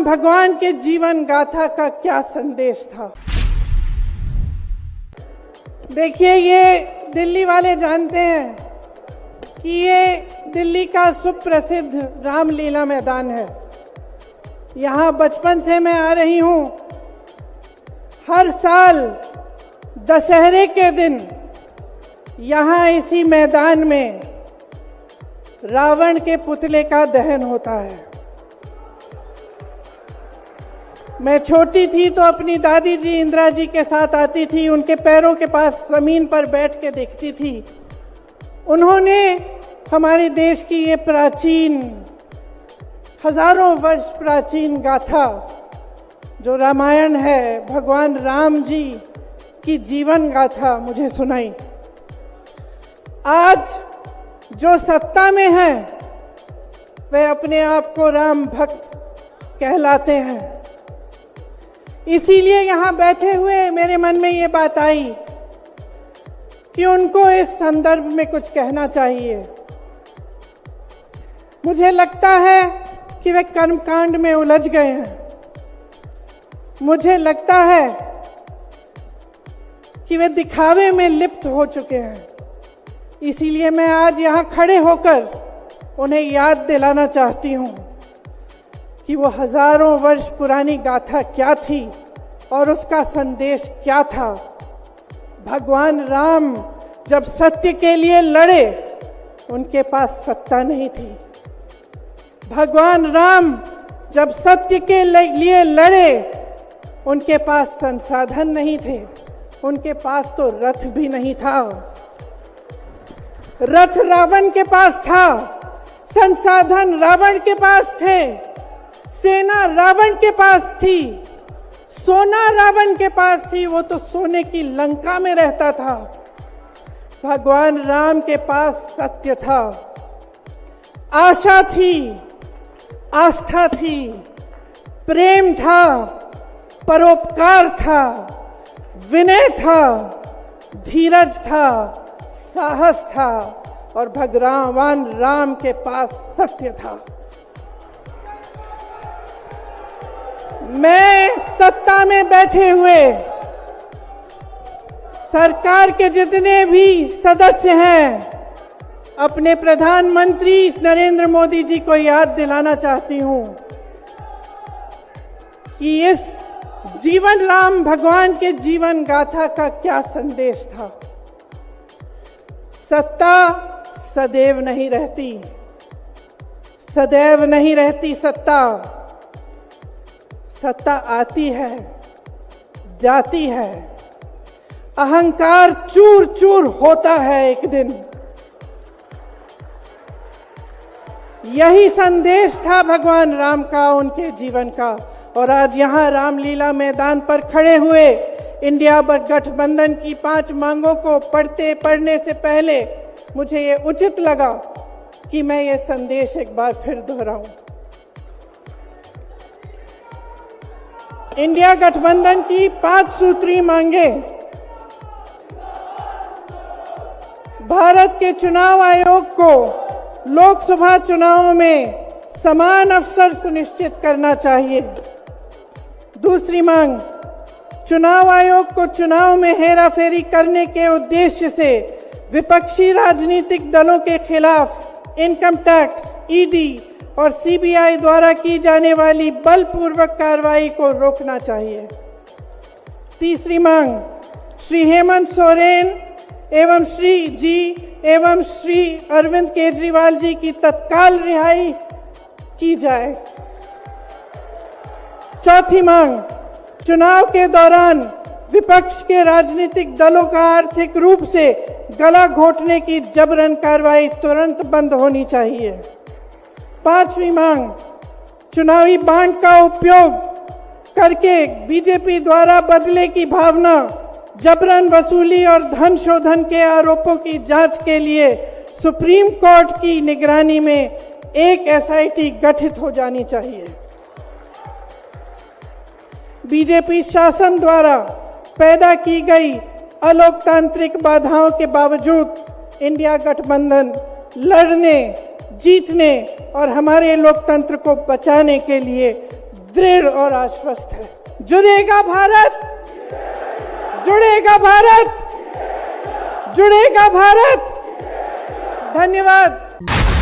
राम भगवान के जीवन गाथा का क्या संदेश था। देखिए, ये दिल्ली वाले जानते हैं कि ये दिल्ली का सुप्रसिद्ध रामलीला मैदान है। यहाँ बचपन से मैं आ रही हूँ। हर साल दशहरे के दिन यहाँ इसी मैदान में रावण के पुतले का दहन होता है। मैं छोटी थी तो अपनी दादी जी इंदिरा जी के साथ आती थी, उनके पैरों के पास जमीन पर बैठ के देखती थी। उन्होंने हमारे देश की ये प्राचीन, हजारों वर्ष प्राचीन गाथा जो रामायण है, भगवान राम जी की जीवन गाथा मुझे सुनाई। आज जो सत्ता में है वे अपने आप को राम भक्त कहलाते हैं। इसीलिए यहाँ बैठे हुए मेरे मन में ये बात आई कि उनको इस संदर्भ में कुछ कहना चाहिए। मुझे लगता है कि वे कर्मकांड में उलझ गए हैं। मुझे लगता है कि वे दिखावे में लिप्त हो चुके हैं। इसीलिए मैं आज यहाँ खड़े होकर उन्हें याद दिलाना चाहती हूँ कि वो हजारों वर्ष पुरानी गाथा क्या थी और उसका संदेश क्या था। भगवान राम जब सत्य के लिए लड़े, उनके पास सत्ता नहीं थी। भगवान राम जब सत्य के लिए लड़े, उनके पास संसाधन नहीं थे। उनके पास तो रथ भी नहीं था। रथ रावण के पास था, संसाधन रावण के पास थे, सेना रावण के पास थी, सोना रावण के पास थी। वो तो सोने की लंका में रहता था। भगवान राम के पास सत्य था, आशा थी, आस्था थी, प्रेम था, परोपकार था, विनय था, धीरज था, साहस था और भगवान राम के पास सत्य था। मैं सत्ता में बैठे हुए सरकार के जितने भी सदस्य हैं, अपने प्रधानमंत्री नरेंद्र मोदी जी को याद दिलाना चाहती हूं कि इस जीवन राम भगवान के जीवन गाथा का क्या संदेश था। सत्ता सदैव नहीं रहती, सदैव नहीं रहती सत्ता। सत्ता आती है, जाती है, अहंकार चूर चूर होता है एक दिन। यही संदेश था भगवान राम का, उनके जीवन का। और आज यहाँ रामलीला मैदान पर खड़े हुए इंडिया गठबंधन की 5 मांगों को पढ़ने से पहले मुझे ये उचित लगा कि मैं ये संदेश एक बार फिर दोहराऊं। इंडिया गठबंधन की 5 सूत्री मांगे भारत के चुनाव आयोग को लोकसभा चुनाव में समान अवसर सुनिश्चित करना चाहिए। दूसरी मांग, चुनाव आयोग को चुनाव में हेराफेरी करने के उद्देश्य से विपक्षी राजनीतिक दलों के खिलाफ इनकम टैक्स, ईडी और सीबीआई द्वारा की जाने वाली बलपूर्वक कार्रवाई को रोकना चाहिए। तीसरी मांग, श्री हेमंत सोरेन एवं श्री अरविंद केजरीवाल जी की तत्काल रिहाई की जाए। चौथी मांग, चुनाव के दौरान विपक्ष के राजनीतिक दलों का आर्थिक रूप से गला घोटने की जबरन कार्रवाई तुरंत बंद होनी चाहिए। पांचवी मांग, चुनावी बांड का उपयोग करके बीजेपी द्वारा बदले की भावना, जबरन वसूली और धन शोधन के आरोपों की जांच के लिए सुप्रीम कोर्ट की निगरानी में एक एसआईटी गठित हो जानी चाहिए। बीजेपी शासन द्वारा पैदा की गई अलोकतांत्रिक बाधाओं के बावजूद इंडिया गठबंधन लड़ने, जीतने और हमारे लोकतंत्र को बचाने के लिए दृढ़ और आश्वस्त है। जुड़ेगा भारत, जुड़ेगा भारत, जुड़ेगा भारत। धन्यवाद।